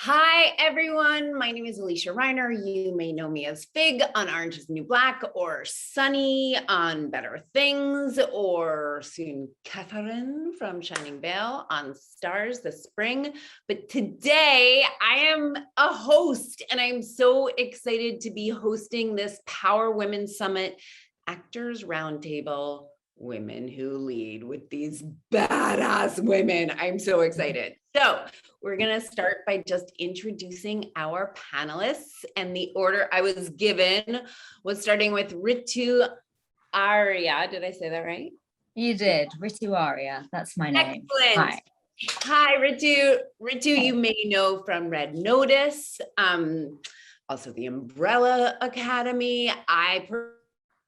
Hi, everyone. My name is Alicia Reiner. You may know me as Fig on Orange is the New Black, or Sunny on Better Things, or soon Catherine from Shining Vale on Stars this spring. But today I am a host, and I'm so excited to be hosting this Power Women Summit Actors Roundtable. Women who lead with these badass women. I'm so excited. So we're going to start by just introducing our panelists, and the order I was given was starting with Ritu Arya. Did I say that right? You did. Ritu Arya. That's my name. Excellent. Hi, Ritu. Ritu, you may know from Red Notice, also the Umbrella Academy. I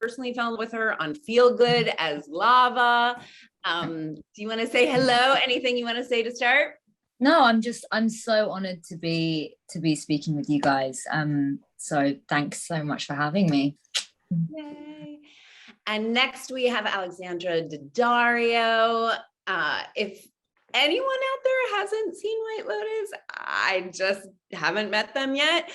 personally fell in love with her on Feel Good as Lava. Do you want to say hello? Anything you want to say to start? No, I'm so honored to be speaking with you guys. So thanks so much for having me. Yay. And next we have Alexandra Daddario. If anyone out there hasn't seen White Lotus, I just haven't met them yet.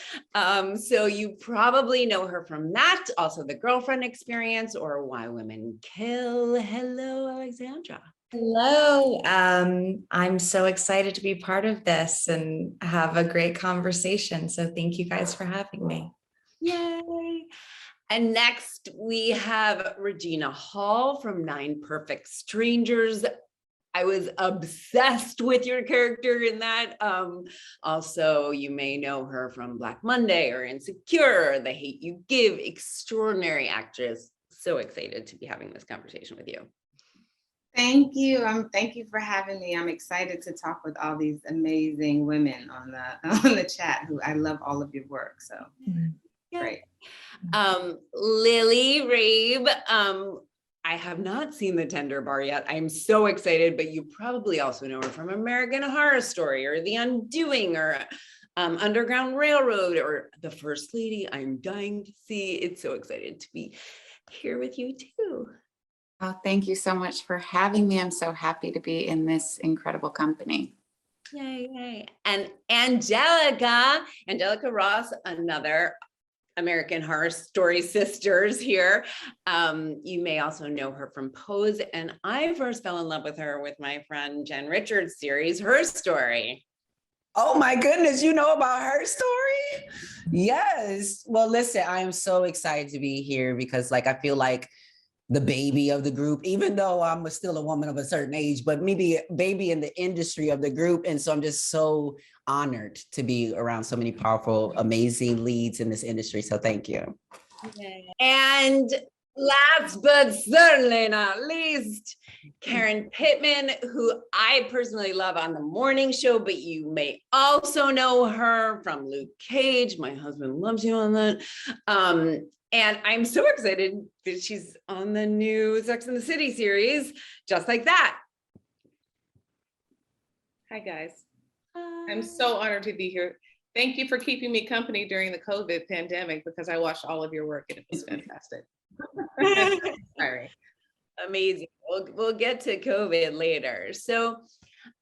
So you probably know her from that, also The Girlfriend Experience or Why Women Kill. Hello, Alexandra. Hello. I'm so excited to be part of this and have a great conversation. So thank you guys for having me. Yay. And next we have Regina Hall from 9 Perfect Strangers. I was obsessed with your character in that. Also, you may know her from Black Monday or Insecure, The Hate U Give. Extraordinary actress. So excited to be having this conversation with you. Thank you. Thank you for having me. I'm excited to talk with all these amazing women on the chat. Who I love all of your work. So great. Lily Rabe. I have not seen The Tender Bar yet. I'm so excited, but you probably also know her from American Horror Story or The Undoing or Underground Railroad or The First Lady. I'm dying to see. It's so excited to be here with you too. Oh, thank you so much for having me. I'm so happy to be in this incredible company. Yay, yay. And Angelica Ross, another American Horror Story sisters here. You may also know her from Pose, and I first fell in love with her with my friend Jen Richards' series, Her Story. Oh my goodness, you know about Her Story? Yes. Well, listen, I am so excited to be here because I feel like the baby of the group, even though I'm still a woman of a certain age, but maybe baby in the industry of the group. And so I'm just so honored to be around so many powerful, amazing leads in this industry. So thank you. And last but certainly not least, Karen Pittman, who I personally love on The Morning Show, but you may also know her from Luke Cage. My husband loves you on that. And I'm so excited that she's on the new Sex and the City series, Just Like That. Hi, guys. I'm so honored to be here. Thank you for keeping me company during the COVID pandemic because I watched all of your work and it was fantastic. Sorry. Amazing. We'll get to COVID later. So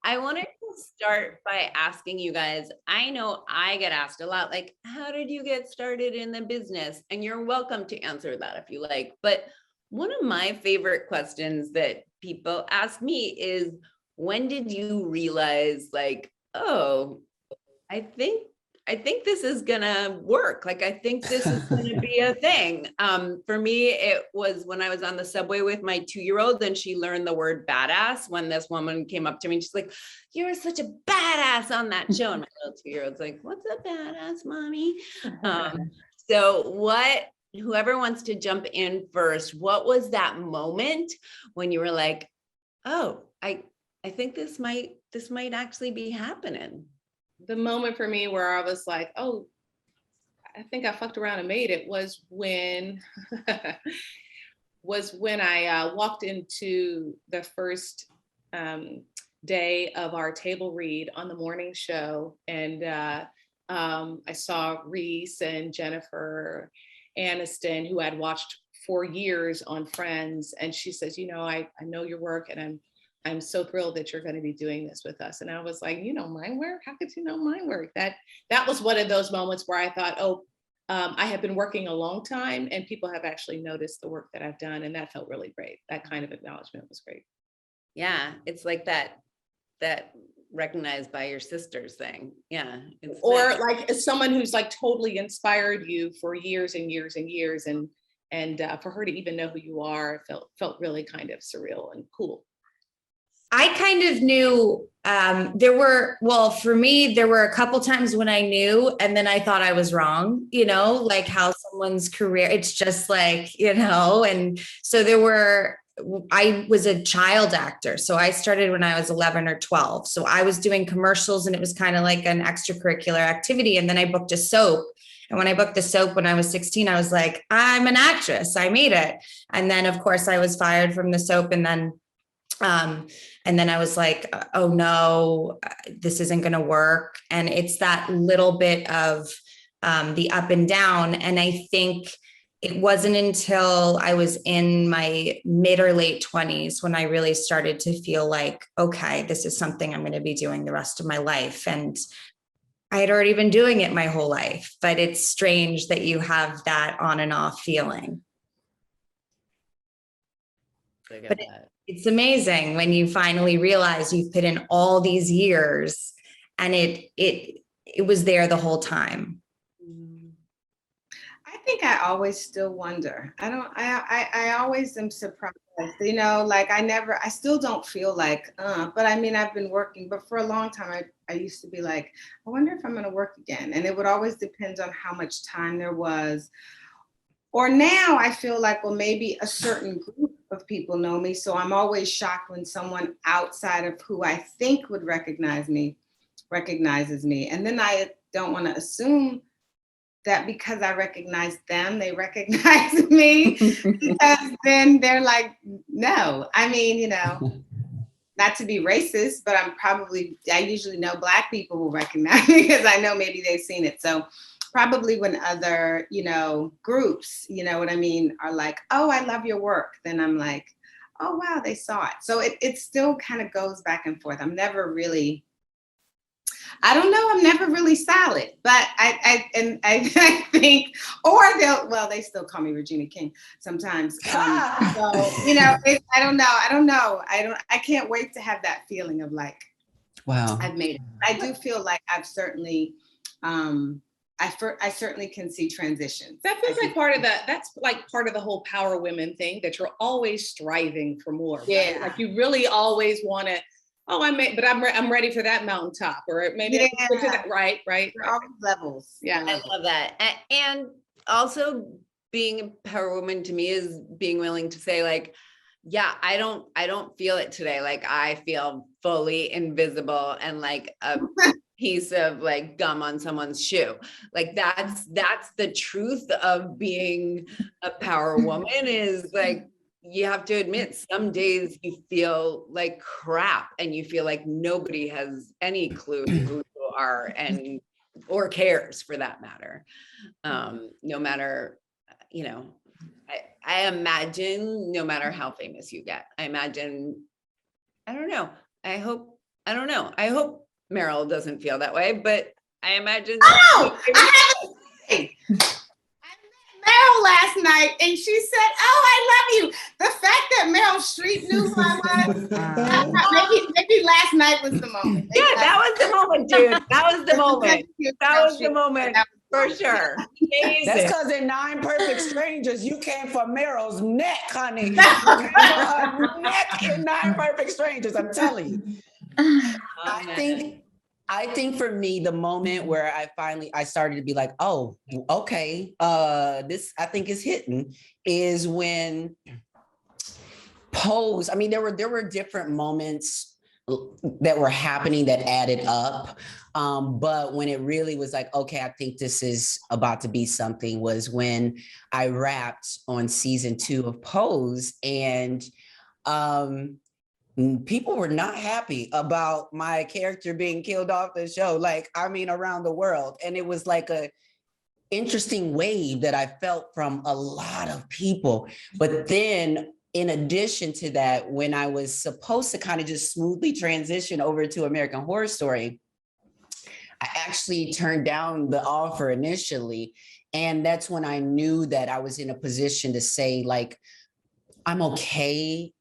I wanted to start by asking you guys, I know I get asked a lot, how did you get started in the business? And you're welcome to answer that if you like. But one of my favorite questions that people ask me is, when did you realize oh, I think this is gonna work. I think this is gonna be a thing. For me, it was when I was on the subway with my 2-year-old and she learned the word badass when this woman came up to me and she's like, "You're such a badass on that show." And my little 2-year-old's like, "What's a badass, mommy?" So whoever wants to jump in first, what was that moment when you were like, "Oh, I think this might actually be happening"? The moment for me where I was like, oh, I think I fucked around and made it was when I walked into the first day of our table read on the morning show. And I saw Reese and Jennifer Aniston, who I'd watched for years on Friends. And she says, I know your work and I'm so thrilled that you're going to be doing this with us. And I was like, you know my work? How could you know my work? That was one of those moments where I thought, oh, I have been working a long time and people have actually noticed the work that I've done. And that felt really great. That kind of acknowledgement was great. Yeah, it's like that recognized by your sisters thing. Yeah. Or like as someone who's like totally inspired you for years and years and years. And for her to even know who you are felt really kind of surreal and cool. I kind of knew for me, there were a couple times when I knew, and then I thought I was wrong, like how someone's career, it's just like, and so I was a child actor. So I started when I was 11 or 12. So I was doing commercials and it was kind of like an extracurricular activity. And then I booked a soap. And when I booked the soap when I was 16, I was like, I'm an actress. I made it. And then of course I was fired from the soap. And then I was like, oh no, this isn't going to work. And it's that little bit of the up and down. And I think it wasn't until I was in my mid or late 20s when I really started to feel like, okay, this is something I'm going to be doing the rest of my life. And I had already been doing it my whole life, but it's strange that you have that on and off feeling. But it's amazing when you finally realize you've put in all these years and it was there the whole time. I think I always still wonder. I always am surprised, like I still don't feel like, but I mean, I've been working, but for a long time, I used to be like, I wonder if I'm going to work again. And it would always depend on how much time there was. Or now I feel like, well, maybe a certain group of people know me. So I'm always shocked when someone outside of who I think would recognize me recognizes me. And then I don't want to assume that because I recognize them, they recognize me, because then they're like, no. I mean, not to be racist, but I usually know Black people will recognize me because I know maybe they've seen it. So probably when other, groups, what I mean, are like, oh, I love your work, then I'm like, oh, wow, they saw it. So it still kind of goes back and forth. I'm never really, I don't know, I'm never really solid, but I think, or they still call me Regina King sometimes. So, I don't know. I can't wait to have that feeling of like, wow, I've made it. I do feel like I've certainly, I certainly can see transitions. That feels like that's like part of the whole Power Women thing, that you're always striving for more. Yeah. Right? Like you really always want to, I'm ready for that mountaintop, or maybe right. For all levels. Yeah. I love that. And also being a Power Woman to me is being willing to say like, yeah, I don't feel it today. Like I feel fully invisible and like a piece of like gum on someone's shoe. Like that's the truth of being a Power Woman, is like, you have to admit some days you feel like crap and you feel like nobody has any clue who you are or cares for that matter. No matter, I imagine no matter how famous you get, I hope Meryl doesn't feel that way, but I imagine. Oh, I met Meryl last night and she said, oh, I love you. The fact that Meryl Streep knew who I was, maybe last night was the moment. Yeah, that was the moment, dude. That was the moment. That was the moment. For sure. Amazing. That's because in 9 Perfect Strangers, you came for Meryl's neck, honey. You came for her neck in 9 Perfect Strangers, I'm telling you. I think for me, the moment where I started to be like, oh, okay, this I think is hitting, is when Pose. I mean, there were different moments that were happening that added up. But when it really was like, okay, I think this is about to be something, was when I wrapped on season 2 of Pose, and people were not happy about my character being killed off the show, like, I mean, around the world. And it was like a interesting wave that I felt from a lot of people. But then in addition to that, when I was supposed to kind of just smoothly transition over to American Horror Story, I actually turned down the offer initially. And that's when I knew that I was in a position to say, like, I'm okay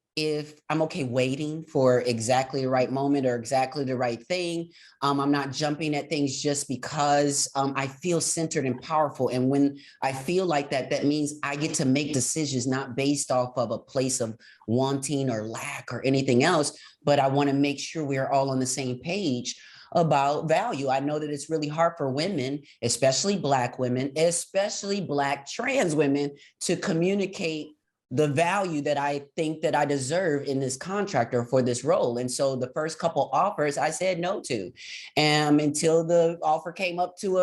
waiting for exactly the right moment or exactly the right thing. I'm not jumping at things just because I feel centered and powerful. And when I feel like that, that means I get to make decisions not based off of a place of wanting or lack or anything else, but I want to make sure we're all on the same page about value. I know that it's really hard for women, especially Black women, especially Black trans women, to communicate the value that I think that I deserve in this contract or for this role. And so the first couple offers I said no to, until the offer came up to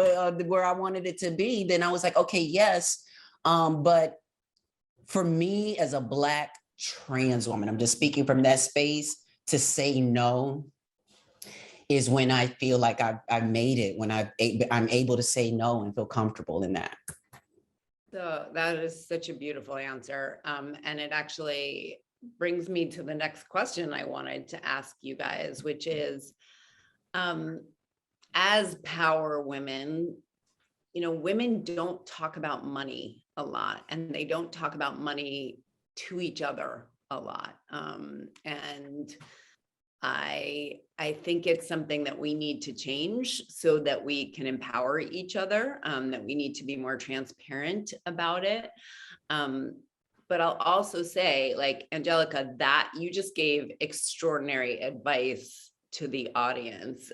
where I wanted it to be. Then I was like, okay, yes. But for me as a Black trans woman, I'm just speaking from that space, to say no is when I feel like I've made it, when I'm able to say no and feel comfortable in that. So that is such a beautiful answer. And it actually brings me to the next question I wanted to ask you guys, which is, as power women, women don't talk about money a lot, and they don't talk about money to each other a lot. And I think it's something that we need to change so that we can empower each other, that we need to be more transparent about it. But I'll also say, like, Angelica, that you just gave extraordinary advice to the audience.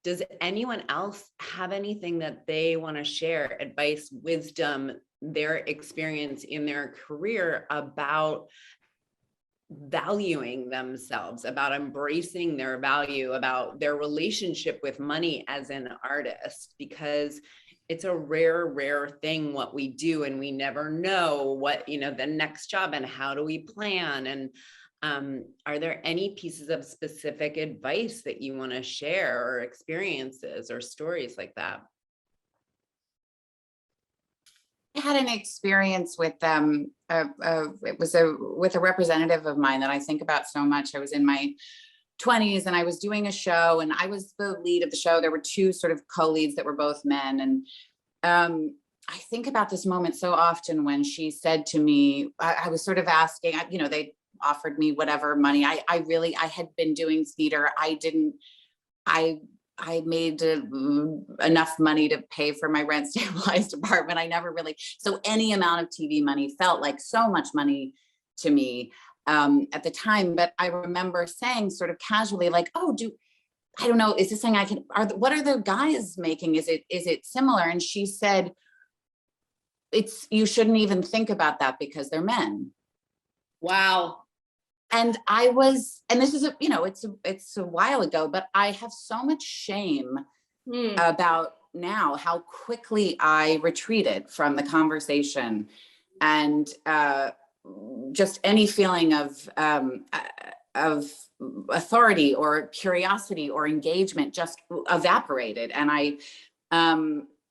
Does anyone else have anything that they want to share, advice, wisdom, their experience in their career about valuing themselves, about embracing their value, about their relationship with money as an artist? Because it's a rare thing what we do, and we never know what, the next job, and how do we plan? And are there any pieces of specific advice that you want to share, or experiences or stories like that? I had an experience with it was with a representative of mine that I think about so much. I was in my 20s and I was doing a show, and I was the lead of the show. There were two sort of co-leads that were both men. And I think about this moment so often when she said to me, I was sort of asking, they offered me whatever money. I had been doing theater. I made enough money to pay for my rent stabilized apartment. I never really, so any amount of TV money felt like so much money to me at the time. But I remember saying sort of casually, like, oh, I don't know, is this thing what are the guys making? Is it similar? And she said, you shouldn't even think about that because they're men. Wow. And this is it's a while ago, but I have so much shame about now how quickly I retreated from the conversation, and just any feeling of authority or curiosity or engagement just evaporated. And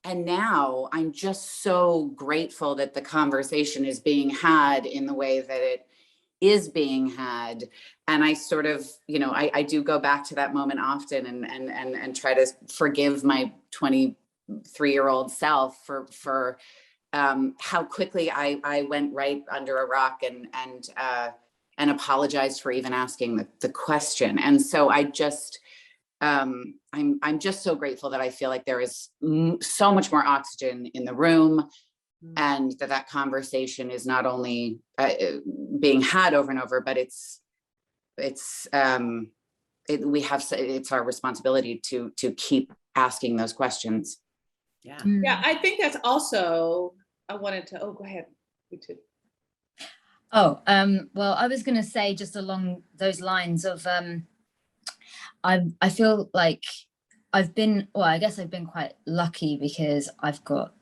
now I'm just so grateful that the conversation is being had in the way that it is being had. And I sort of, I do go back to that moment often and try to forgive my 23-year-old self for how quickly I went right under a rock and apologized for even asking the question. And so I just, I'm just so grateful that I feel like there is so much more oxygen in the room, and that conversation is not only being had over and over, but it's our responsibility to keep asking those questions. Yeah. Yeah, I think that's also, go ahead. You too. Oh, well, I was going to say just along those lines of, I feel like I guess I've been quite lucky because I've got,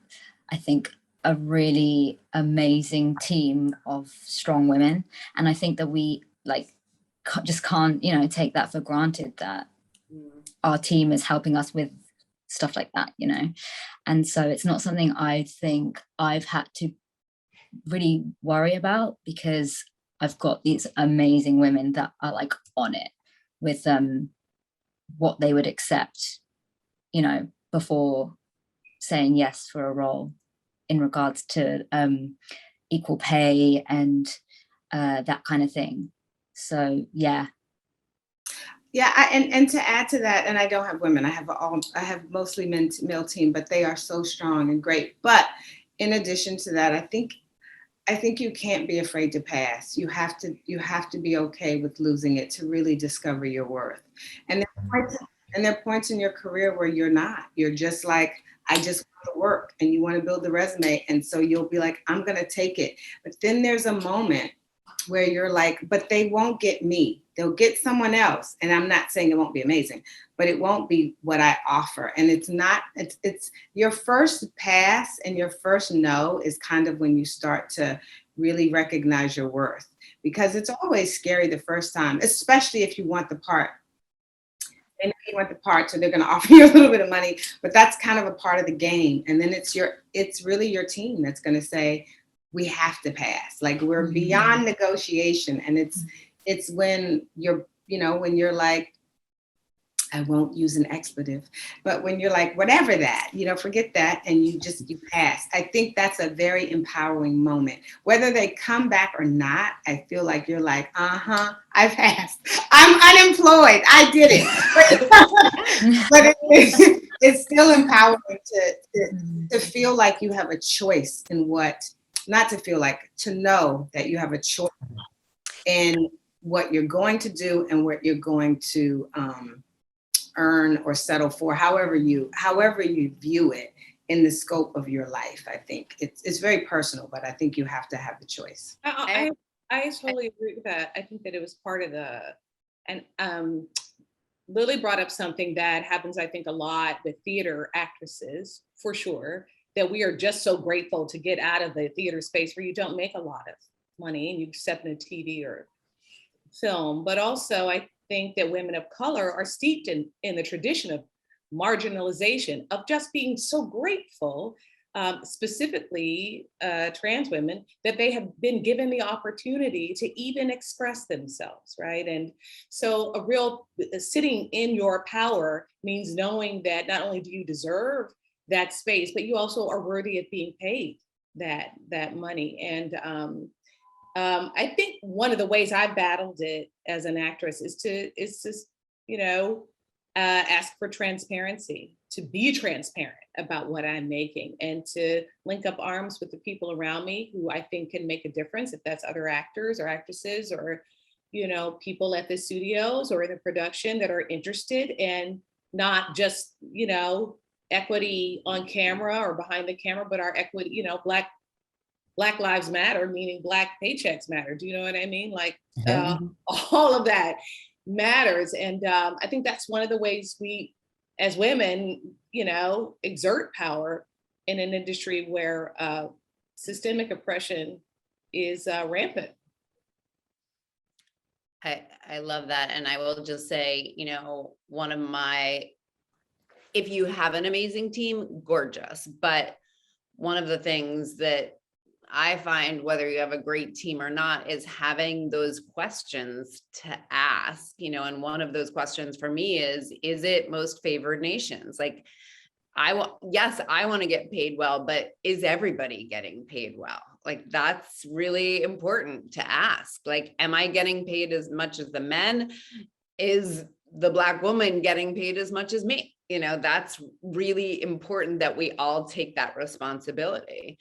I think, a really amazing team of strong women. And I think that we just can't, take that for granted, that our team is helping us with stuff like that, And so it's not something I think I've had to really worry about, because I've got these amazing women that are like on it with what they would accept, you know, before saying yes for a role in regards to equal pay and that kind of thing. So yeah. Yeah, and to add to that, and I don't have women. I have mostly male team, but they are so strong and great. But in addition to that, I think you can't be afraid to pass. You have to be okay with losing it to really discover your worth. And there are points in your career where you're not. You're just like, I just want to work, and you want to build the resume, and so you'll be like, I'm gonna take it. But then there's a moment where you're like, but they won't get me. They'll get someone else. And I'm not saying it won't be amazing, but it won't be what I offer. And it's your first pass and your first no is kind of when you start to really recognize your worth, because it's always scary the first time, especially if you want the part. They know you want the part, so they're going to offer you a little bit of money, but that's kind of a part of the game. And then it's really your team that's going to say, we have to pass. Like, we're beyond negotiation. And it's when when you're like, I won't use an expletive, but when you're like, whatever that, forget that. And you pass. I think that's a very empowering moment. Whether they come back or not, I feel like you're like, I passed. I'm unemployed. I did it. But it's still empowering to feel like you have a choice in to know that you have a choice in what you're going to do and what you're going to earn or settle for, however you view it in the scope of your life. I think it's very personal, but I think you have to have the choice. I totally agree with that. I think that it was part of and Lily brought up something that happens, I think, a lot with theater actresses, for sure, that we are just so grateful to get out of the theater space where you don't make a lot of money and you step into TV or film. But also, I think that women of color are steeped in the tradition of marginalization, of just being so grateful, specifically trans women, that they have been given the opportunity to even express themselves, right? And so a real sitting in your power means knowing that not only do you deserve that space, but you also are worthy of being paid that money. And I think one of the ways I battled it as an actress is to ask for transparency, to be transparent about what I'm making, and to link up arms with the people around me who I think can make a difference, if that's other actors or actresses or, people at the studios or in the production that are interested in not just, equity on camera or behind the camera, but our equity, Black Lives Matter, meaning Black paychecks matter. Do you know what I mean? Like all of that matters. And I think that's one of the ways we, as women, exert power in an industry where systemic oppression is rampant. I love that. And I will just say, if you have an amazing team, gorgeous. But one of the things that I find, whether you have a great team or not, is having those questions to ask, and one of those questions for me is it most favored nations? Like, I want to get paid well, but is everybody getting paid well? Like, that's really important to ask. Like, am I getting paid as much as the men? Is the Black woman getting paid as much as me? That's really important that we all take that responsibility.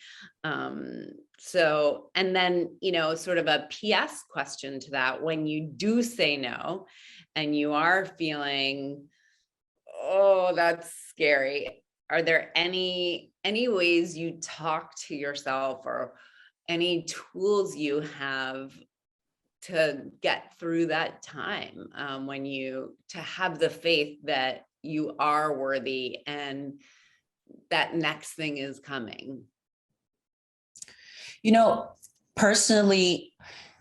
So, and then, sort of a PS question to that, when you do say no and you are feeling, oh, that's scary, are there any ways you talk to yourself or any tools you have to get through that time, to have the faith that you are worthy and that next thing is coming? Personally,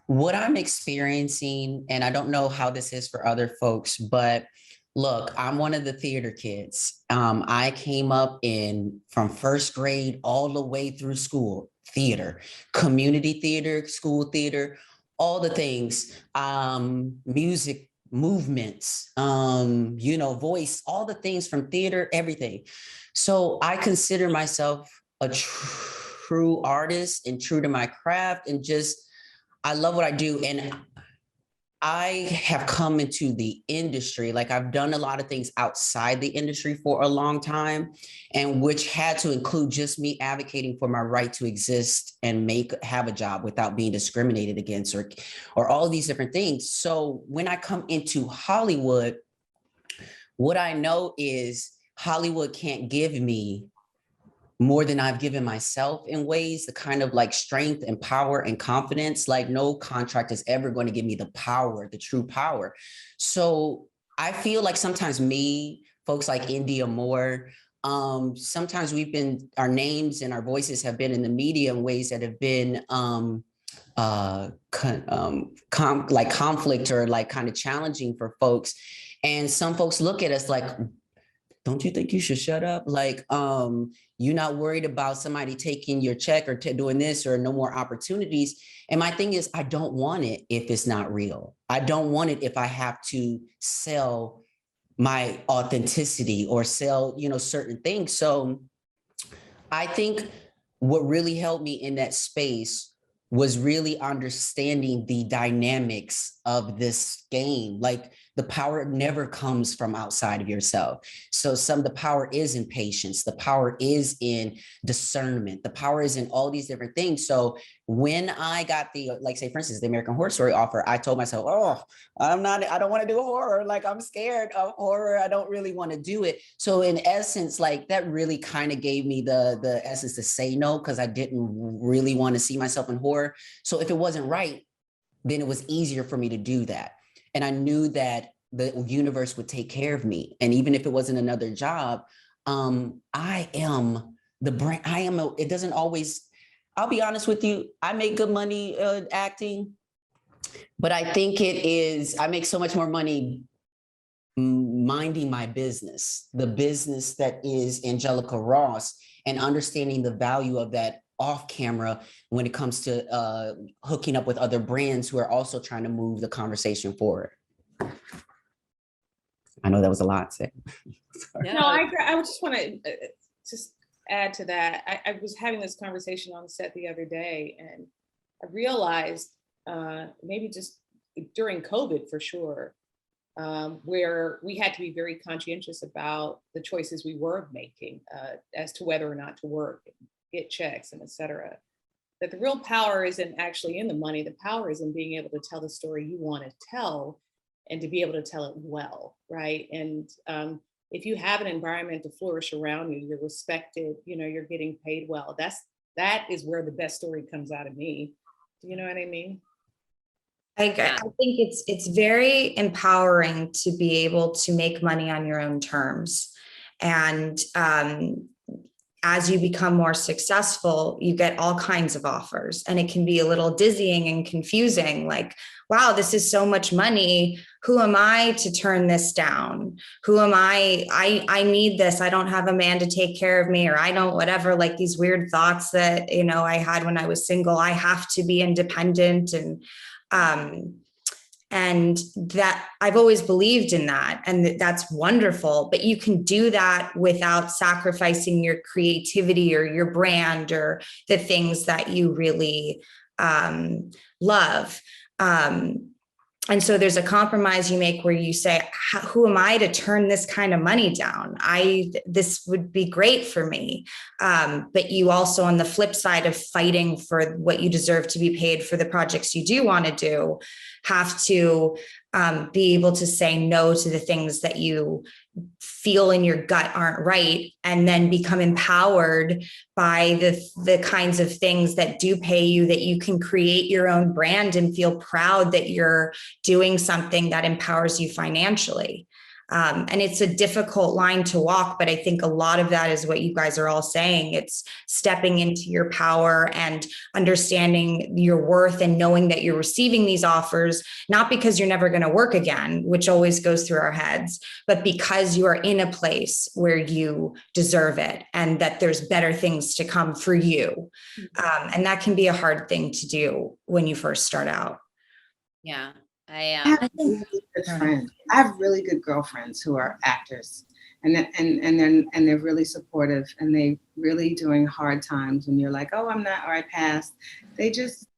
what I'm experiencing, and I don't know how this is for other folks, but look, I'm one of the theater kids. I came up from first grade all the way through school, theater, community theater, school theater, all the things, music, movements, voice, all the things from theater, everything. So I consider myself a true artist and true to my craft, and just, I love what I do. And I have come into the industry, like I've done a lot of things outside the industry for a long time, and which had to include just me advocating for my right to exist and have a job without being discriminated against, or all these different things. So when I come into Hollywood, what I know is Hollywood can't give me more than I've given myself in ways, the kind of like strength and power and confidence. Like no contract is ever going to give me the power, the true power. So I feel like sometimes folks like India Moore, sometimes our names and our voices have been in the media in ways that have been like conflict or like kind of challenging for folks. And some folks look at us like, don't you think you should shut up? Like, you're not worried about somebody taking your check or doing this, or no more opportunities. And my thing is, I don't want it if it's not real. I don't want it if I have to sell my authenticity or sell, certain things. So I think what really helped me in that space was really understanding the dynamics of this game. Like the power never comes from outside of yourself. So the power is in patience. The power is in discernment. The power is in all these different things. So when I got like say, for instance, the American Horror Story offer, I told myself, I don't want to do horror. Like I'm scared of horror. I don't really want to do it. So in essence, like that really kind of gave me the essence to say no, because I didn't really want to see myself in horror. So if it wasn't right, then it was easier for me to do that. And I knew that the universe would take care of me. And even if it wasn't another job, I am the brand. It doesn't always, I'll be honest with you, I make good money acting, but I think I make so much more money minding my business, the business that is Angelica Ross, and understanding the value of that off camera when it comes to hooking up with other brands who are also trying to move the conversation forward. I know that was a lot said. No, I just want to just add to that. I was having this conversation on the set the other day, and I realized maybe just during COVID for sure, where we had to be very conscientious about the choices we were making as to whether or not to work, and get checks, and et cetera. That the real power isn't actually in the money. The power is in being able to tell the story you want to tell, and to be able to tell it well, right? And if you have an environment to flourish around you, you're respected, you're getting paid well. That is where the best story comes out of me. Do you know what I mean? I think it's very empowering to be able to make money on your own terms. And as you become more successful, you get all kinds of offers, and it can be a little dizzying and confusing. Like, wow, this is so much money. Who am I to turn this down? Who am I? I need this. I don't have a man to take care of me, or I don't, whatever, like these weird thoughts that, I had when I was single. I have to be independent. And that I've always believed in that, and that's wonderful, but you can do that without sacrificing your creativity or your brand or the things that you really love. And so there's a compromise you make where you say, who am I to turn this kind of money down? This would be great for me. But you also, on the flip side of fighting for what you deserve to be paid for the projects you do want to do, have to be able to say no to the things that you feel in your gut aren't right, and then become empowered by the kinds of things that do pay you, that you can create your own brand and feel proud that you're doing something that empowers you financially. And it's a difficult line to walk, but I think a lot of that is what you guys are all saying. It's stepping into your power and understanding your worth, and knowing that you're receiving these offers, not because you're never going to work again, which always goes through our heads, but because you are in a place where you deserve it, and that there's better things to come for you. And that can be a hard thing to do when you first start out. Yeah. I have I think really good friends. I have really good girlfriends who are actors, and they're really supportive, and they really during hard times when you're like, oh, I'm not, or I passed. They just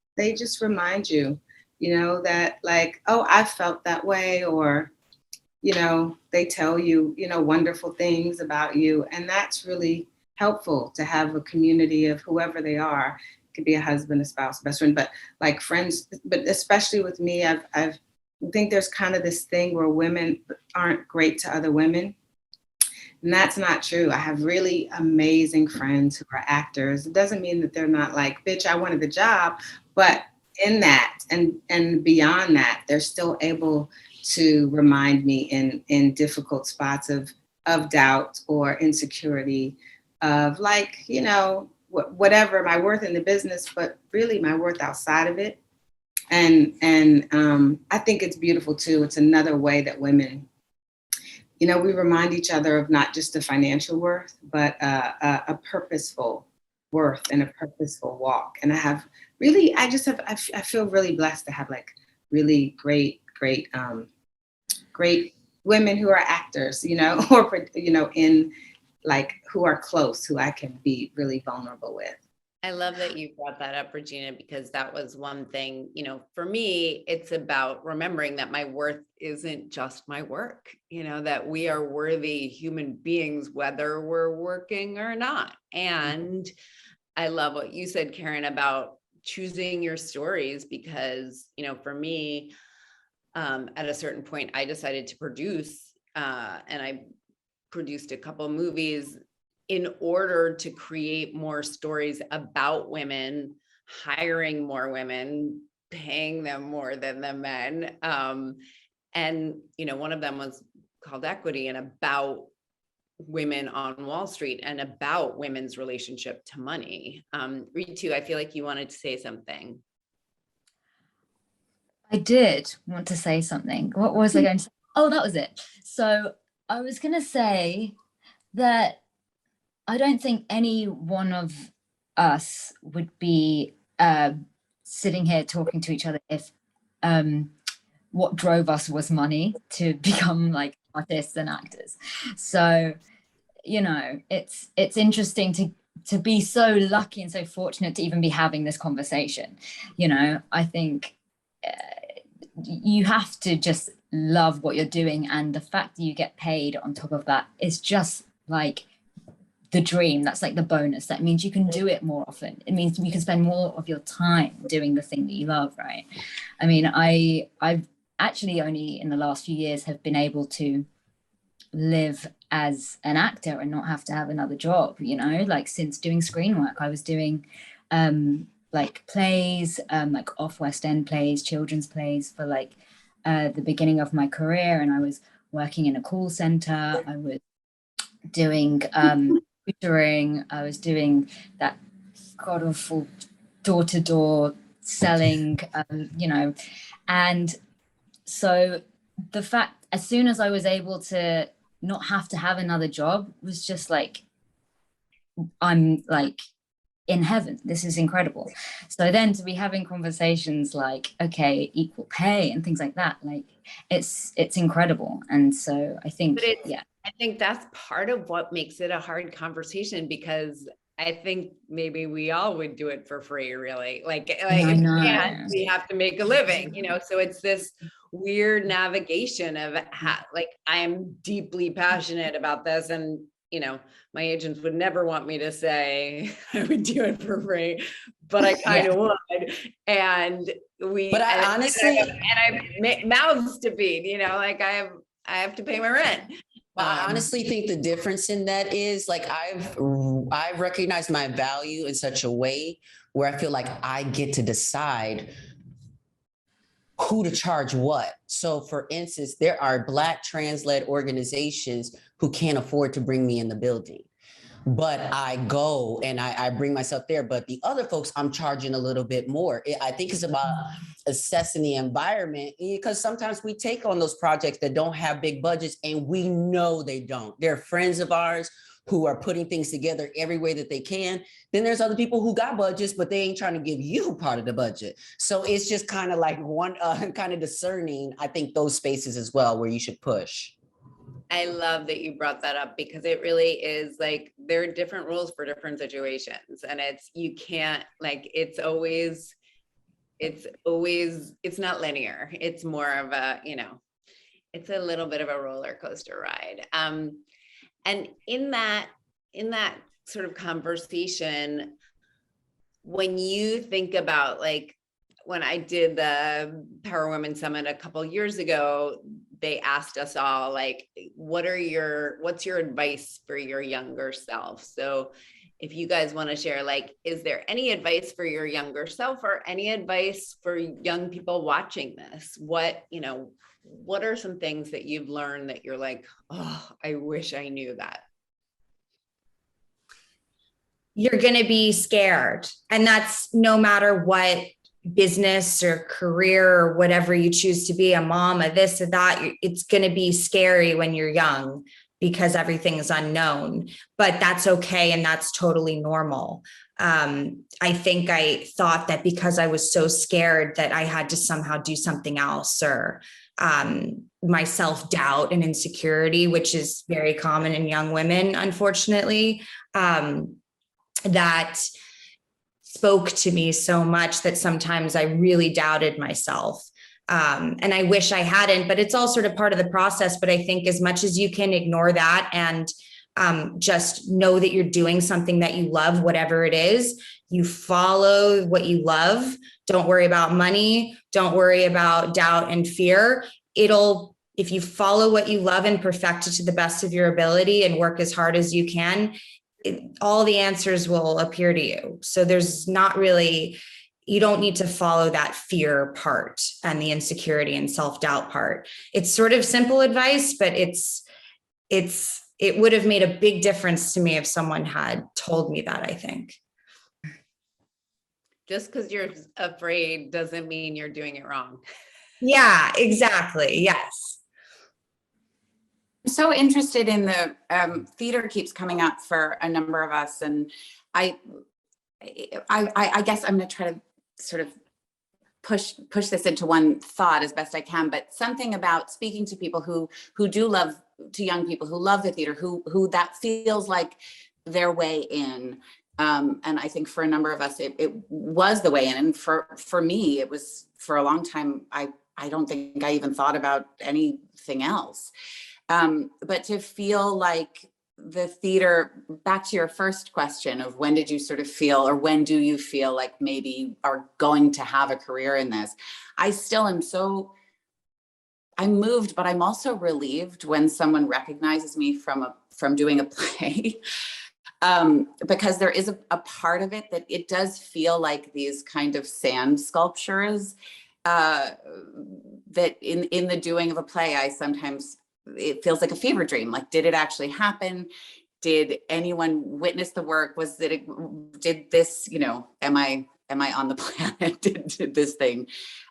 remind you, that like, oh, I felt that way, or they tell you, wonderful things about you, and that's really helpful to have a community of whoever they are. It could be a husband, a spouse, best friend, but like friends. But especially with me, I think there's kind of this thing where women aren't great to other women. And that's not true. I have really amazing friends who are actors. It doesn't mean that they're not like, bitch, I wanted the job. But in that and beyond that, they're still able to remind me in difficult spots of doubt or insecurity of like, whatever my worth in the business, but really my worth outside of it. And I think it's beautiful too. It's another way that women, we remind each other of not just a financial worth, but a purposeful worth and a purposeful walk. And I feel really blessed to have like really great women who are actors, or, in like who are close, who I can be really vulnerable with. I love that you brought that up, Regina, because that was one thing, for me, it's about remembering that my worth isn't just my work, that we are worthy human beings, whether we're working or not. And I love what you said, Karen, about choosing your stories, because, for me, at a certain point, I decided to produce, and I produced a couple of movies in order to create more stories about women, hiring more women, paying them more than the men. And, one of them was called Equity, and about women on Wall Street and about women's relationship to money. Ritu, I feel like you wanted to say something. I did want to say something. What was I going to say? Oh, that was it. So I was going to say that I don't think any one of us would be sitting here talking to each other if what drove us was money to become like artists and actors. So, it's interesting to be so lucky and so fortunate to even be having this conversation. I think you have to just love what you're doing, and the fact that you get paid on top of that is just like the dream. That's like the bonus. That means you can do it more often. It means you can spend more of your time doing the thing that you love, right? I mean, I've actually only in the last few years have been able to live as an actor and not have to have another job, like since doing screen work. I was doing like plays, like off West End plays, children's plays for like the beginning of my career, and I was working in a call center. I was doing tutoring. I was doing that god awful door-to-door selling, and so the fact, as soon as I was able to not have to have another job, was just like, I'm like in heaven. This is incredible. So then to be having conversations like, okay, equal pay and things like that, like it's incredible. And so I think, I think that's part of what makes it a hard conversation, because I think maybe we all would do it for free, really. Like we have to make a living, so it's this weird navigation of like, I'm deeply passionate about this, and my agents would never want me to say I would do it for free, but I kind of would. And I have mouths to feed, like I have to pay my rent. Well, I honestly think the difference in that is like I've recognized my value in such a way where I feel like I get to decide who to charge what. So for instance, there are Black trans-led organizations who can't afford to bring me in the building, but I go and I bring myself there. But the other folks, I'm charging a little bit more. I think it's about assessing the environment, because sometimes we take on those projects that don't have big budgets, and we know they don't. They're friends of ours who are putting things together every way that they can. Then there's other people who got budgets, but they ain't trying to give you part of the budget. So it's just kind of like one kind of discerning, I think, those spaces as well where you should push. I love that you brought that up, because it really is like, there are different rules for different situations, and you can't, like, it's not linear. It's more of a, it's a little bit of a roller coaster ride. And in that sort of conversation, when you think about, like, when I did the Power Women Summit a couple of years ago, they asked us all, like, what's your advice for your younger self? So if you guys want to share, like, is there any advice for your younger self, or any advice for young people watching this? What are some things that you've learned that you're like, oh, I wish I knew that? You're going to be scared. And that's no matter what business or career or whatever you choose to be, a mom, a this or that. It's going to be scary when you're young because everything is unknown, but that's okay. And that's totally normal. I think I thought that because I was so scared that I had to somehow do something else, or my self-doubt and insecurity, which is very common in young women, unfortunately, that spoke to me so much that sometimes I really doubted myself. And I wish I hadn't, but it's all sort of part of the process. But I think as much as you can ignore that and just know that you're doing something that you love, whatever it is, you follow what you love. Don't worry about money. Don't worry about doubt and fear. If you follow what you love and perfect it to the best of your ability and work as hard as you can, all the answers will appear to you. So there's not really, you don't need to follow that fear part and the insecurity and self-doubt part. It's sort of simple advice, but it would have made a big difference to me if someone had told me that, I think. Just because you're afraid doesn't mean you're doing it wrong. Yeah, exactly. Yes. I'm so interested in the theater keeps coming up for a number of us. And I guess I'm going to try to sort of push this into one thought as best I can, but something about speaking to people who do love, to young people who love the theater, who that feels like their way in. And I think for a number of us, it was the way in. And for me, it was for a long time. I don't think I even thought about anything else. But to feel like the theater, back to your first question of when did you sort of feel, or when do you feel like maybe you are going to have a career in this? I still am I'm moved, but I'm also relieved when someone recognizes me from doing a play. Because there is a part of it that it does feel like these kind of sand sculptures, that in the doing of a play, it feels like a fever dream. Like, did it actually happen? Did anyone witness the work? Did this, am I on the planet? did this thing?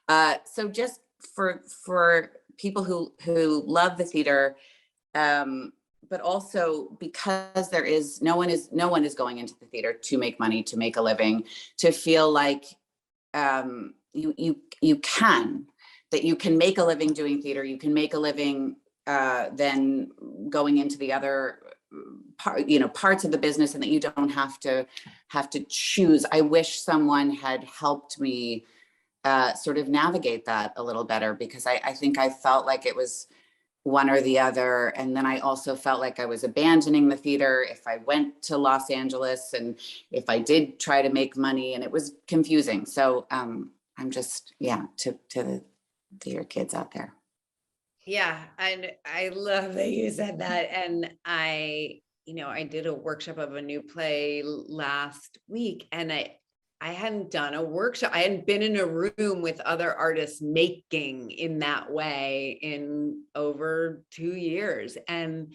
So just for people who love the theater, but also because no one is going into the theater to make money, to make a living, to feel like you can make a living doing theater. You can make a living then going into the other parts of the business, and that you don't have to choose. I wish someone had helped me sort of navigate that a little better, because I think I felt like it was one or the other. And then I also felt like I was abandoning the theater if I went to Los Angeles and if I did try to make money, and it was confusing. So I'm just, to the theater kids out there. Yeah. And I love that you said that. And I did a workshop of a new play last week, and I hadn't done a workshop. I hadn't been in a room with other artists making in that way in over 2 years. And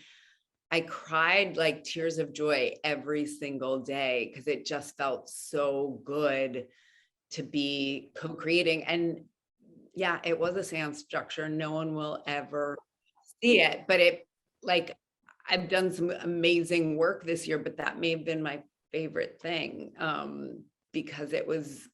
I cried like tears of joy every single day, because it just felt so good to be co-creating. And yeah, it was a sand structure. No one will ever see it, but I've done some amazing work this year, but that may have been my favorite thing, because it was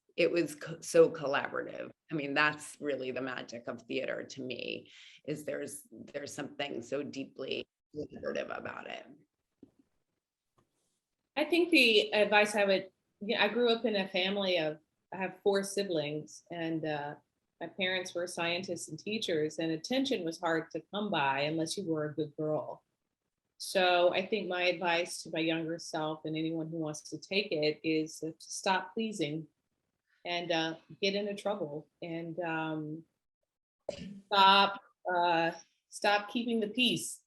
so collaborative. I mean, that's really the magic of theater to me, is there's something so deeply collaborative about it. I think the advice I would, I grew up in a family of, I have 4 siblings, and my parents were scientists and teachers, and attention was hard to come by unless you were a good girl. So I think my advice to my younger self and anyone who wants to take it is to stop pleasing and get into trouble, and stop keeping the peace.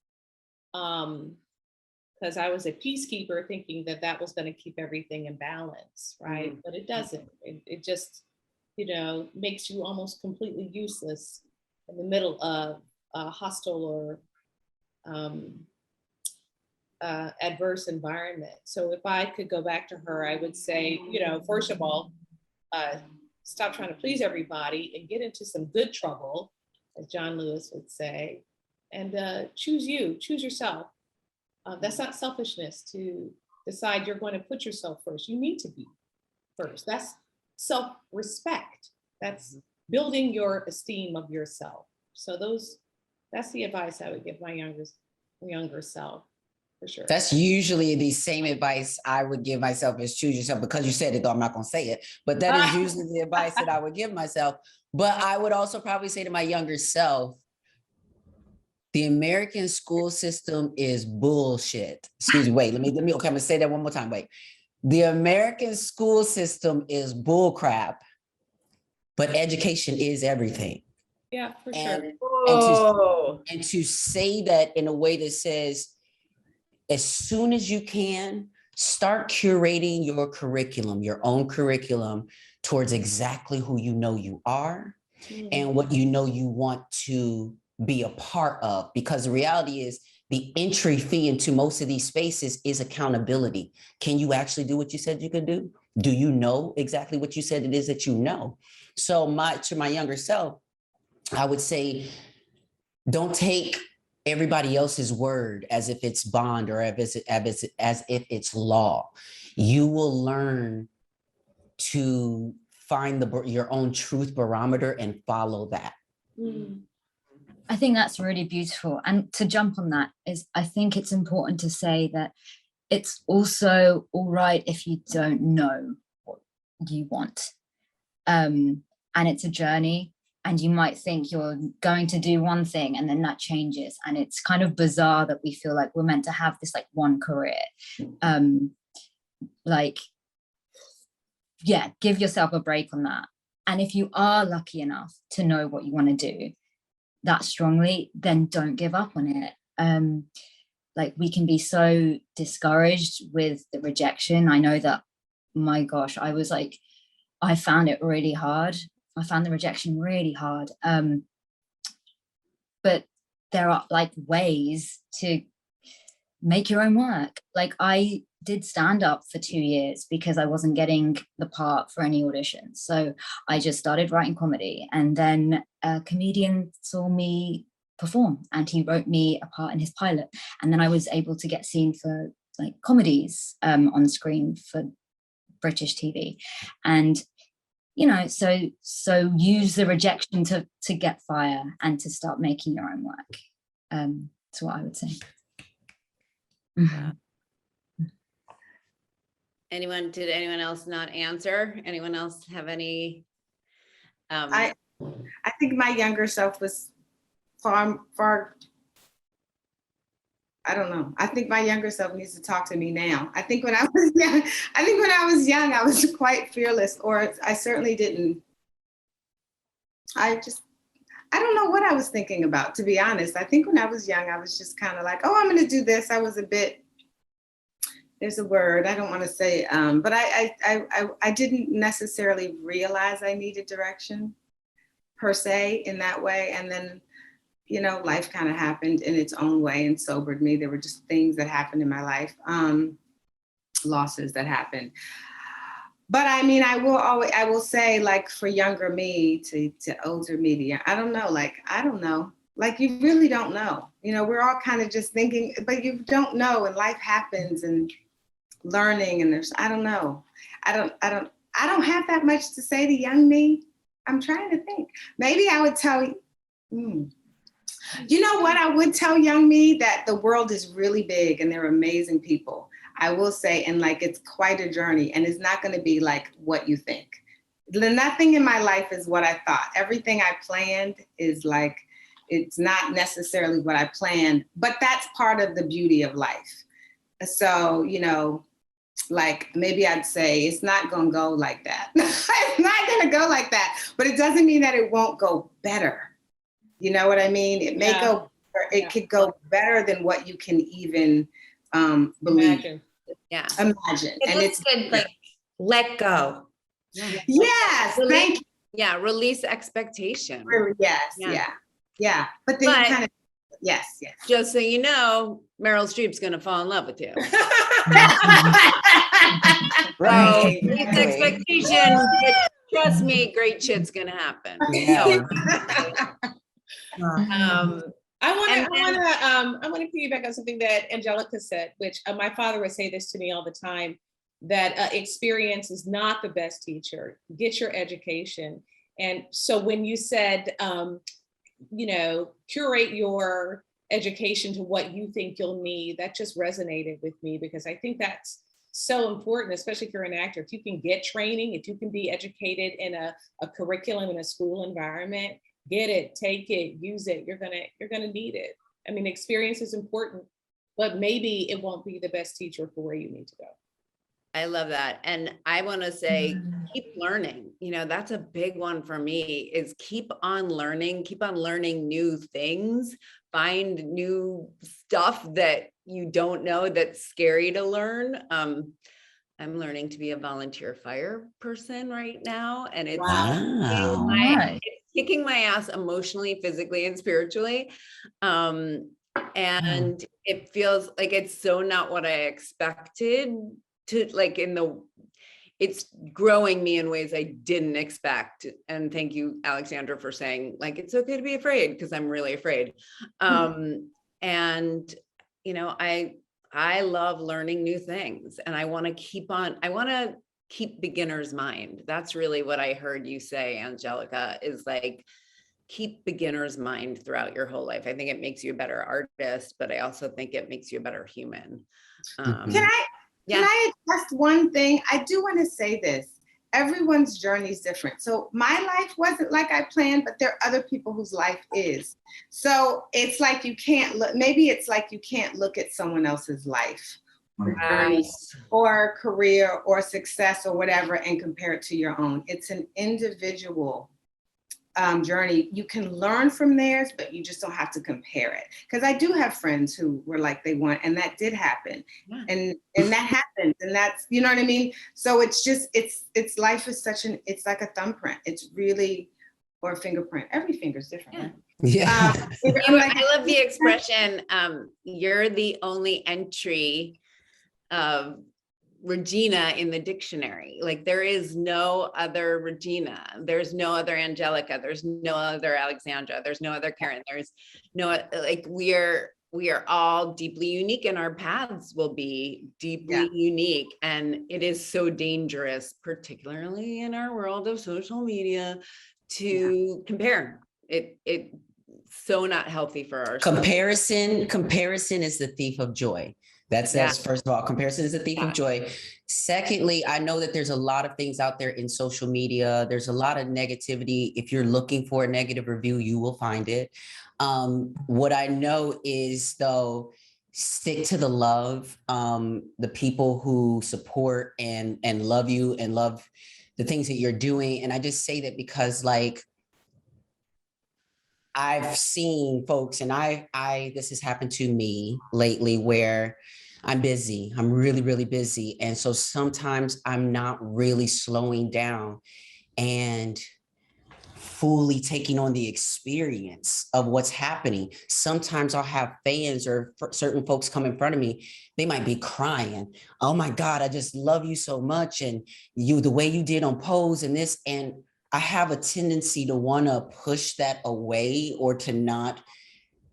Because I was a peacekeeper thinking that that was going to keep everything in balance, right? But it doesn't. It just, makes you almost completely useless in the middle of a hostile or adverse environment. So if I could go back to her, I would say, first of all, stop trying to please everybody and get into some good trouble, as John Lewis would say, and choose yourself. That's not selfishness to decide you're going to put yourself first. You need to be first. That's self-respect. That's building your esteem of yourself. So that's the advice I would give my younger self, for sure. That's usually the same advice I would give myself, is choose yourself. Because you said it, though I'm not going to say it, but that is usually the advice that I would give myself. But I would also probably say to my younger self, the American school system is bullshit. Excuse me, wait, let me, okay, I'm gonna say that one more time, wait. The American school system is bullcrap, but education is everything. Yeah, for sure. And to say that in a way that says, as soon as you can, start curating your curriculum, your own curriculum, towards exactly who you are and what you want to be a part of. Because the reality is, the entry fee into most of these spaces is accountability. Can you actually do what you said you could do? Do you know exactly what you said it is that you know? So to my younger self, I would say, don't take everybody else's word as if it's bond or as if it's law. You will learn to find your own truth barometer and follow that. I think that's really beautiful. And to jump on that is, I think it's important to say that it's also all right if you don't know what you want. And it's a journey, and you might think you're going to do one thing and then that changes. And it's kind of bizarre that we feel like we're meant to have this like one career. Give yourself a break on that. And if you are lucky enough to know what you want to do that strongly, then don't give up on it. We can be so discouraged with the rejection. I know that, my gosh, I found it really hard. I found the rejection really hard. But there are ways to make your own work. I did stand up for 2 years because I wasn't getting the part for any auditions. So I just started writing comedy, and then a comedian saw me perform and he wrote me a part in his pilot. And then I was able to get seen for comedies on screen for British TV. And, so use the rejection to get fire and to start making your own work. That's what I would say. Did anyone else not answer? Anyone else have any? I think my younger self was far, I don't know. I think my younger self needs to talk to me now. I think when I was young, I was quite fearless, or I certainly didn't. I don't know what I was thinking about, to be honest. I think when I was young, I was just kind of like, oh, I'm going to do this. I was a bit, there's a word I don't want to say, but I didn't necessarily realize I needed direction per se in that way. And then, life kind of happened in its own way and sobered me. There were just things that happened in my life, losses that happened. But I mean, I will say, for younger me to older me, I don't know. like you really don't know. You know, we're all kind of just thinking, but you don't know, and life happens, and learning, and there's, I don't know. I don't have that much to say to young me. I'm trying to think. Maybe I would tell you, you know what I would tell young me? That the world is really big and they're amazing people. I will say, and like, it's quite a journey, and it's not going to be like what you think. Nothing in my life is what I thought. Everything I planned is like, it's not necessarily what I planned, but that's part of the beauty of life. So, you know, like maybe I'd say it's not going to go like that. It's not going to go like that, but it doesn't mean that it won't go better. You know what I mean? It may go, it could go better than what you can even believe. Imagine. Yeah. Imagine. And it's good, like, let go. yes, thank you. Yeah, release expectation. Really, yes, yeah. But then you kind of, yes. Just so you know, Meryl Streep's gonna fall in love with you. Right. Release expectation. Trust me, great shit's gonna happen. Yeah. I want to piggyback on something that Angelica said, which my father would say this to me all the time, that experience is not the best teacher. Get your education. And so when you said, you know, curate your education to what you think you'll need, that just resonated with me, because I think that's so important, especially if you're an actor. If you can get training, if you can be educated in a curriculum in a school environment, get it, take it, use it. You're gonna need it. I mean, experience is important, but maybe it won't be the best teacher for where you need to go. I love that. And I want to say, keep learning. You know, that's a big one for me, is keep on learning new things, find new stuff that you don't know that's scary to learn. I'm learning to be a volunteer fire person right now. And it's, it's kicking my ass emotionally, physically, and spiritually. And it feels like it's so not what I expected to, like, it's growing me in ways I didn't expect. And thank you, Alexandra, for saying, like, it's okay to be afraid, because I'm really afraid. And, you know, I love learning new things, and I want to keep beginner's mind. That's really what I heard you say, Angelica, is like, keep beginner's mind throughout your whole life. I think it makes you a better artist, but I also think it makes you a better human. Can I address one thing? I do want to say this. Everyone's journey is different. So my life wasn't like I planned, but there are other people whose life is. So it's like you can't look, maybe it's like you can't look at someone else's life or career or success or whatever and compare it to your own. It's an individual journey. You can learn from theirs, but you just don't have to compare it. Because I do have friends who were like they want, and that did happen, and that happens, and that's, you know what I mean. So it's just it's life is such an, it's like a thumbprint. It's really, or a fingerprint. Every finger's different. Yeah. I love the expression. You're the only entry of Regina in the dictionary. Like, there is no other Regina, there's no other Angelica, there's no other Alexandra, there's no other Karen, there's no, like, we are all deeply unique, and our paths will be deeply unique. And it is so dangerous, particularly in our world of social media, to compare. It's so not healthy for our comparison is the thief of joy. That's first of all, comparison is a thief of joy. Secondly, I know that there's a lot of things out there in social media. There's a lot of negativity. If you're looking for a negative review, you will find it. What I know is, though, stick to the love, the people who support and love you and love the things that you're doing. And I just say that because, like, I've seen folks, and this has happened to me lately, where I'm busy. I'm really, really busy. And so sometimes I'm not really slowing down and fully taking on the experience of what's happening. Sometimes I'll have fans or certain folks come in front of me. They might be crying. Oh my God, I just love you so much. And the way you did on Pose and this, and I have a tendency to want to push that away, or to not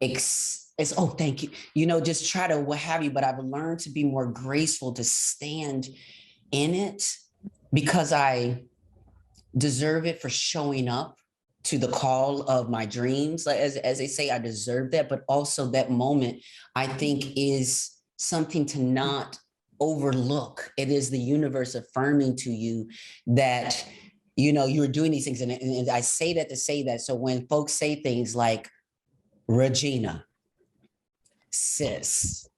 oh, thank you. You know, just try to what have you, but I've learned to be more graceful, to stand in it because I deserve it for showing up to the call of my dreams. Like as they say, I deserve that, but also that moment I think is something to not overlook. It is the universe affirming to you that, you know, you're doing these things. And I say that to say that. So when folks say things like, Regina, sis,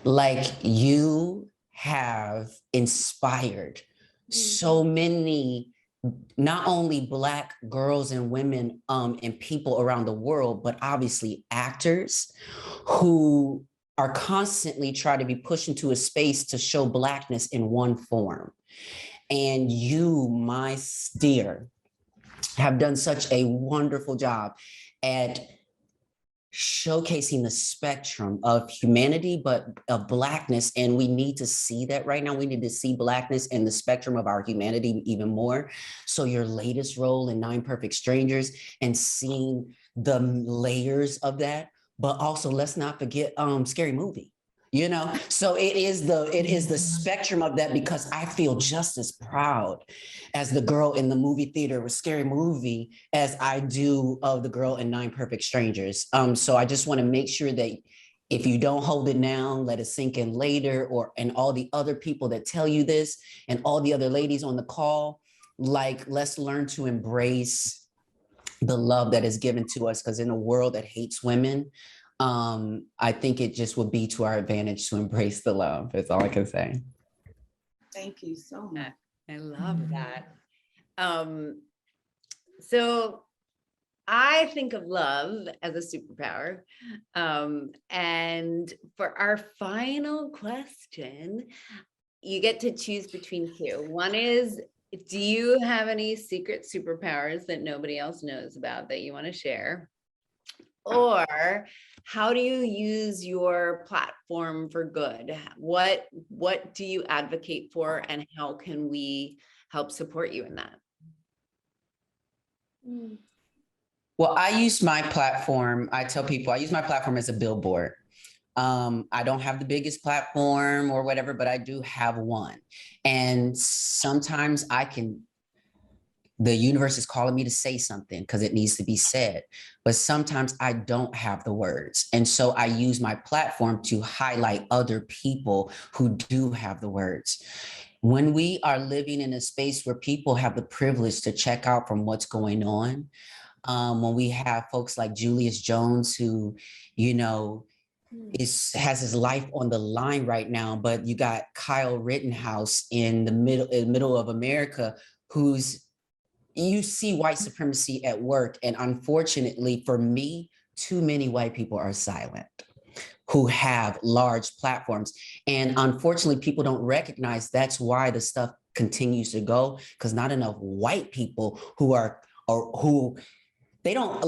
like you have inspired so many, not only Black girls and women and people around the world, but obviously actors who are constantly trying to be pushed into a space to show Blackness in one form. And you, my dear, have done such a wonderful job at showcasing the spectrum of humanity, but of Blackness. And we need to see that right now. We need to see Blackness and the spectrum of our humanity even more. So your latest role in Nine Perfect Strangers and seeing the layers of that, but also let's not forget Scary Movie. You know, so it is the spectrum of that, because I feel just as proud as the girl in the movie theater with Scary Movie as I do of the girl in Nine Perfect Strangers. So I just want to make sure that if you don't hold it now, let it sink in later, and all the other people that tell you this and all the other ladies on the call, like, let's learn to embrace the love that is given to us, because in a world that hates women, I think it just would be to our advantage to embrace the love. That's all I can say. Thank you so much. I love that. So I think of love as a superpower. And for our final question, you get to choose between two. One is, do you have any secret superpowers that nobody else knows about that you want to share? Or how do you use your platform for good? What do you advocate for, and how can we help support you in that? Well, I use my platform. I tell people I use my platform as a billboard. I don't have the biggest platform or whatever, but I do have one. And sometimes the universe is calling me to say something because it needs to be said, but sometimes I don't have the words. And so I use my platform to highlight other people who do have the words. When we are living in a space where people have the privilege to check out from what's going on, when we have folks like Julius Jones, who, you know, has his life on the line right now, but you got Kyle Rittenhouse in the middle of America, you see white supremacy at work. And unfortunately for me, too many white people are silent who have large platforms. And unfortunately, people don't recognize that's why the stuff continues to go, because not enough white people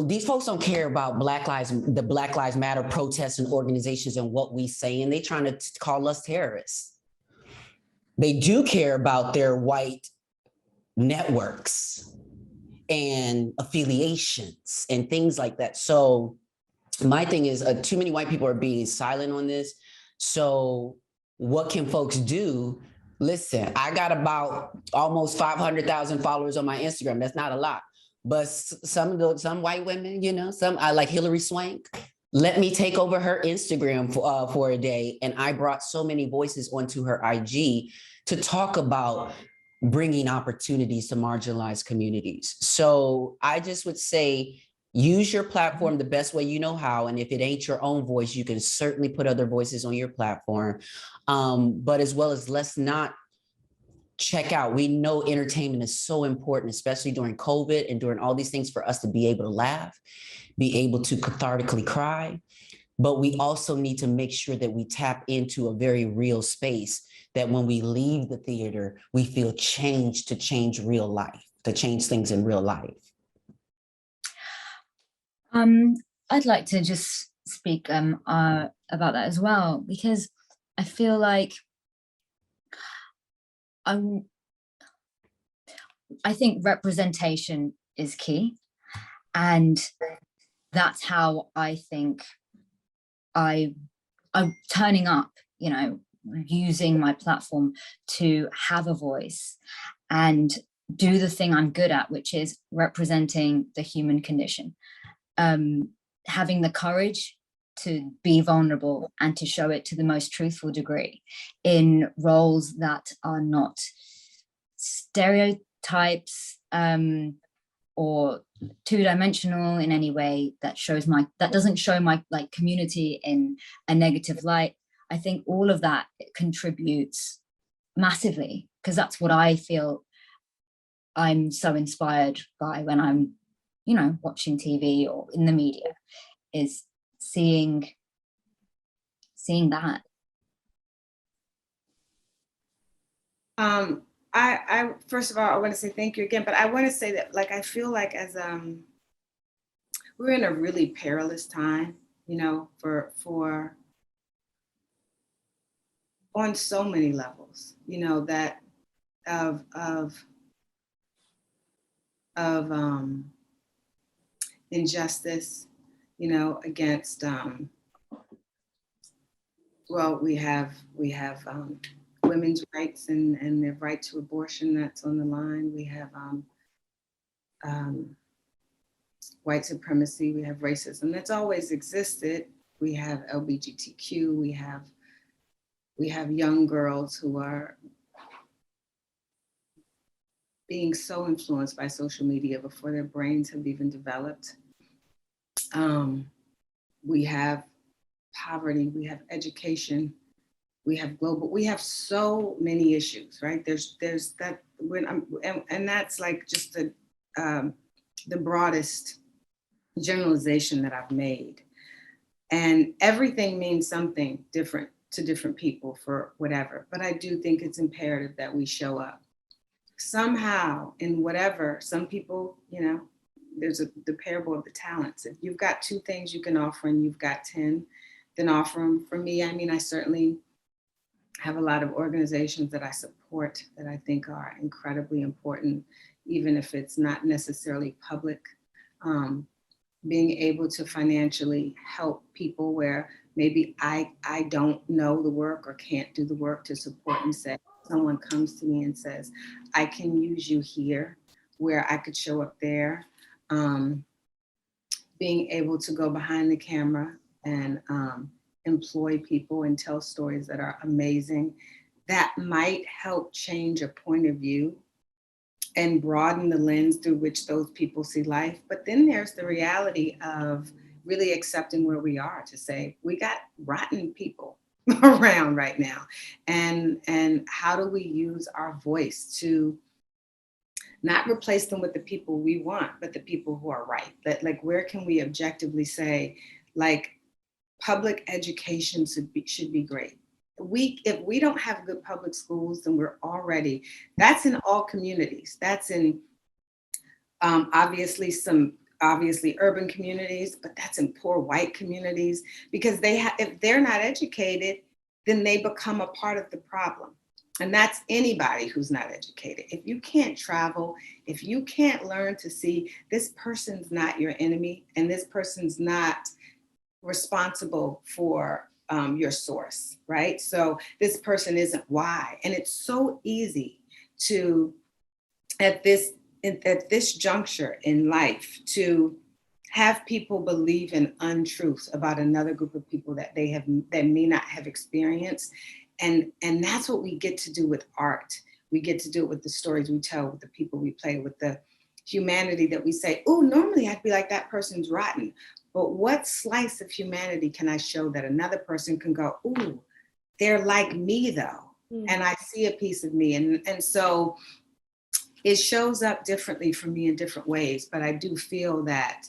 these folks don't care about the Black Lives Matter protests and organizations and what we say, and they trying to call us terrorists. They do care about their white networks and affiliations and things like that. So my thing is, too many white people are being silent on this. So what can folks do? Listen, I got about almost 500,000 followers on my Instagram. That's not a lot, but some white women, you know, I like Hillary Swank. Let me take over her Instagram for a day. And I brought so many voices onto her IG to talk about bringing opportunities to marginalized communities. So I just would say, use your platform the best way you know how. And if it ain't your own voice, you can certainly put other voices on your platform. But as well as, let's not check out. We know entertainment is so important, especially during COVID and during all these things, for us to be able to laugh, be able to cathartically cry. But we also need to make sure that we tap into a very real space, that when we leave the theater, we feel changed to change real life, to change things in real life. I'd like to just speak about that as well, because I feel like I think representation is key, and that's how I think I'm turning up, you know, using my platform to have a voice and do the thing I'm good at, which is representing the human condition. Having the courage to be vulnerable and to show it to the most truthful degree in roles that are not stereotypes or two-dimensional in any way, that doesn't show my like community in a negative light. I think all of that contributes massively, because that's what I feel I'm so inspired by when I'm, you know, watching TV or in the media, is seeing that. I first of all, I want to say thank you again, but I want to say that, like, I feel like as we're in a really perilous time, you know, for on so many levels, you know, that of injustice, you know, against well, we have women's rights and their right to abortion that's on the line. We have white supremacy, we have racism that's always existed. We have LGBTQ, we have young girls who are being so influenced by social media before their brains have even developed. We have poverty, we have education, we have we have so many issues, right? There's that, and that's like just the broadest generalization that I've made. And everything means something different to different people for whatever. But I do think it's imperative that we show up somehow in whatever. Some people, you know, there's the parable of the talents. If you've got 2 things you can offer and you've got 10, then offer them. For me, I mean, I certainly have a lot of organizations that I support that I think are incredibly important, even if it's not necessarily public. Being able to financially help people where maybe I don't know the work or can't do the work to support and say, someone comes to me and says, I can use you here where I could show up there. Being able to go behind the camera and employ people and tell stories that are amazing, that might help change a point of view and broaden the lens through which those people see life. But then there's the reality of really accepting where we are, to say, we got rotten people around right now. And how do we use our voice to not replace them with the people we want, but the people who are right? That, like, where can we objectively say, like, public education should be great. If we don't have good public schools, then that's in all communities. That's in obviously urban communities, but that's in poor white communities, because if they're not educated, then they become a part of the problem. And that's anybody who's not educated. If you can't travel, if you can't learn to see this person's not your enemy and this person's not responsible for your source, right? So this person isn't why. And it's so easy to, at this juncture in life, to have people believe in untruths about another group of people that that may not have experienced. And that's what we get to do with art. We get to do it with the stories we tell, with the people we play, with the humanity that we say, oh, normally I'd be like, that person's rotten. But what slice of humanity can I show that another person can go, ooh, they're like me though. And I see a piece of me. And so it shows up differently for me in different ways. But I do feel that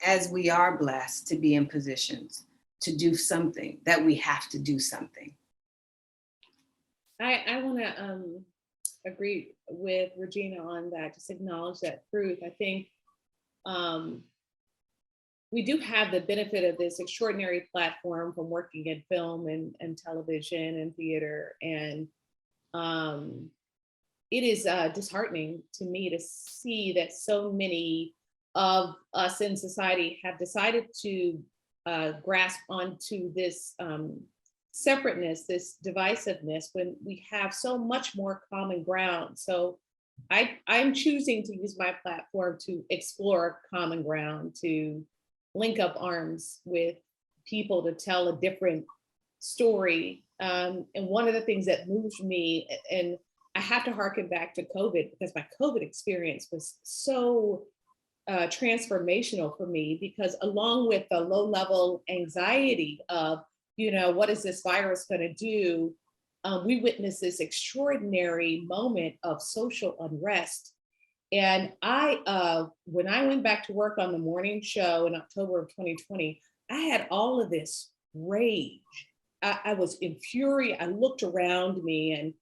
as we are blessed to be in positions to do something, that we have to do something. I want to agree with Regina on that, just acknowledge that truth. I think we do have the benefit of this extraordinary platform from working in film and television and theater. And it is disheartening to me to see that so many of us in society have decided to grasp onto this separateness, this divisiveness, when we have so much more common ground. So I'm choosing to use my platform to explore common ground, to link up arms with people to tell a different story. And one of the things that moved me, and I have to harken back to COVID, because my COVID experience was so transformational for me, because along with the low level anxiety of, what is this virus going to do? We witnessed this extraordinary moment of social unrest. And when I went back to work on the morning show in October of 2020, I had all of this rage. I was in fury. I looked around me, and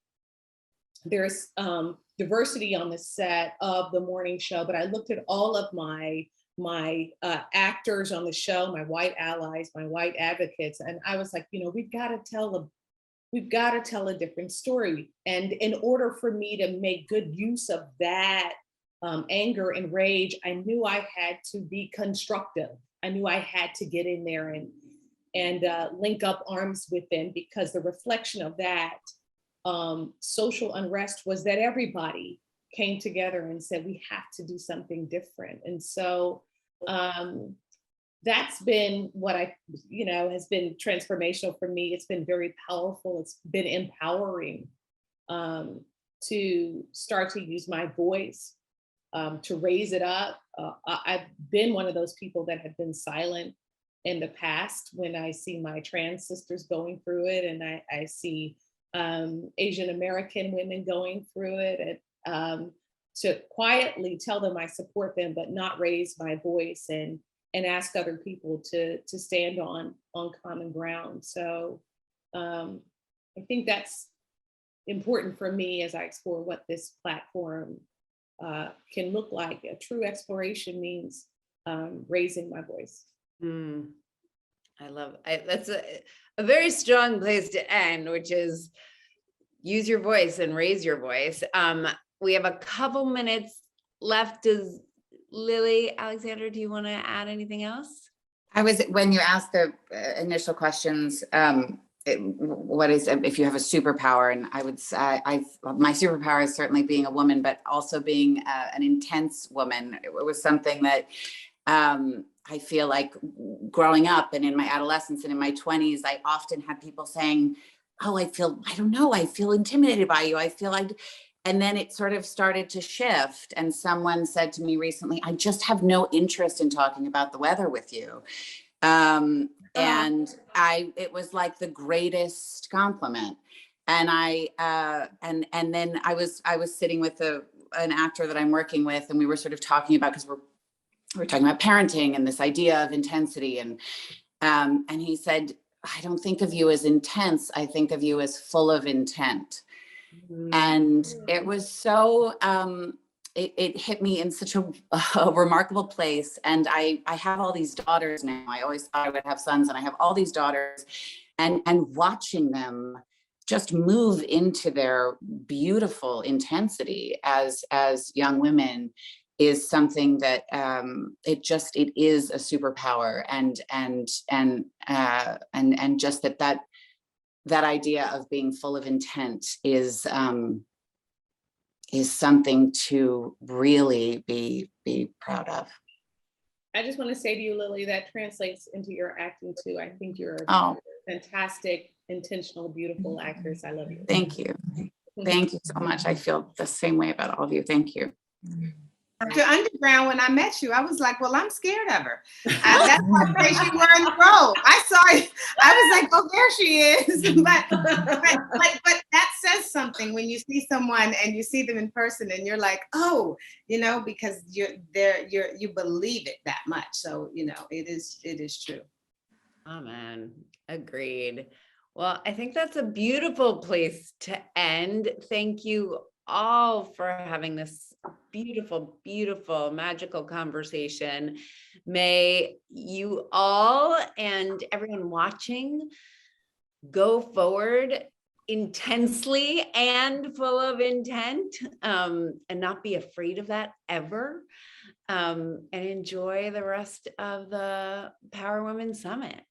there's diversity on the set of the morning show, but I looked at all of my actors on the show, my white allies, my white advocates, and I was like, we've got to tell a different story. And in order for me to make good use of that anger and rage, I knew I had to be constructive. I knew I had to get in there and link up arms with them, because the reflection of that social unrest was that everybody came together and said, we have to do something different. And so that's been what has been transformational for me. It's been very powerful. It's been empowering to start to use my voice, to raise it up. I've been one of those people that have been silent in the past when I see my trans sisters going through it, and I see Asian American women going through it, and to quietly tell them I support them, but not raise my voice and ask other people to stand on common ground. So I think that's important for me as I explore what this platform can look like. A true exploration means raising my voice. I love that's a very strong place to end, which is use your voice and raise your voice. We have a couple minutes left. Does Lily, Alexandra, do you want to add anything else? When you asked the initial questions, what is, if you have a superpower, and I would say my superpower is certainly being a woman, but also being an intense woman. It was something that I feel like growing up and in my adolescence and in my 20s, I often had people saying, oh, I feel intimidated by you. And then it sort of started to shift. And someone said to me recently, I just have no interest in talking about the weather with you. And it was like the greatest compliment. And and then I was sitting with an actor that I'm working with, and we were sort of talking about, because we're talking about parenting and this idea of intensity. And he said, I don't think of you as intense. I think of you as full of intent. And it was so, it hit me in such a remarkable place. And I have all these daughters now. I always thought I would have sons, and I have all these daughters, and watching them just move into their beautiful intensity as young women is something that it is a superpower, and just that idea of being full of intent is something to really be proud of. I just want to say to you, Lily, that translates into your acting too. I think you're a fantastic, intentional, beautiful actress. I love you. Thank you. Thank you so much. I feel the same way about all of you. Thank you. After Underground, when I met you, I was like, well, I'm scared of her. That's what place you were in the role. I saw it. I was like, oh, there she is. But that says something when you see someone and you see them in person, and you're like, oh, because you believe it that much. So, it is true. Amen. Agreed. Well, I think that's a beautiful place to end. Thank you all for having this beautiful, beautiful, magical conversation. May you all and everyone watching go forward intensely and full of intent, and not be afraid of that ever. and enjoy the rest of the Power Women Summit.